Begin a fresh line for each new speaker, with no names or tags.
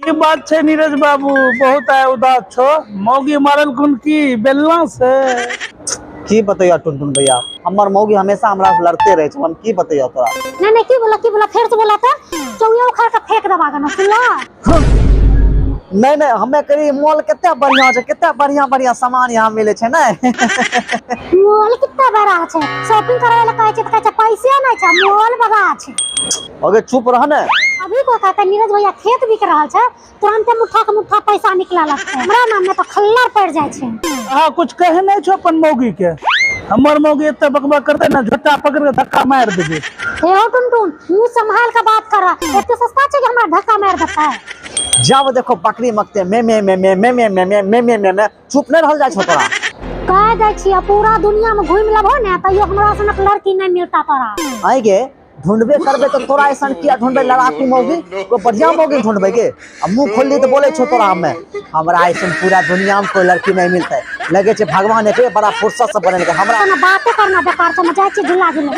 की बात है नीरज बाबू, बहुत आए उदास छो। मौगी मारल कुन की बेलना से
की बतैया टुनटुन भैया, हमार मौगी हमेशा हमरा से लड़ते रहे हम की बतैया तोरा।
नहीं की बोला फिर से बोला था चौया उखाड़ के फेंक दबा गना सुनला।
नहीं नहीं हमें करी मॉल कितना बढ़िया है, कितना बढ़िया बढ़िया सामान यहाँ मिले छे ना।
मॉल कितना बड़ा है, शॉपिंग करे वाला कहै छै त कहै छै पैसे नहीं छै, मॉल बड़ा है।
अगे चुप रह ने।
अभी को कहता नीरज भैया खेत बिक रहा है, तुरंत मुठ्ठा के मुठ्ठा पैसा निकला लगता है। हमरा नाम में तो खल्लर पड़ जाए छे।
हाँ कुछ कहे नहीं छो अपन मौगी के। हमर मौगी इतना बकबक करते ना, झोटा पकड़ के धक्का मार देबे।
हे हो टुनटुन, मुंह संभाल के बात कर, इतने सस्ता छे कि हमरा धक्का मार देता है।
जब देखो बकरी मकते में चुप नहीं रह जाए छो तोरा।
कह दे छियै पूरा दुनिया में घूम लेबो ने तइयो हमरा सनक लड़की नहीं मिलता तोरा।
आएगे ढूंढबे करबे तो तोरा ऐसा किया ढूंढबे लड़ाकू मौगी, कोई बढ़िया मौगी ढूंढबे के। अब मुंह खोल ली तो बोले छो तोरा हमें हमरा ऐसा पूरा दुनिया में कोई लड़की नहीं मिलता है। लगे छे भगवान के बड़ा फुर्सत से बने हमरा
बातें करना बेकार, समझ जाए छी ढिला ढिला।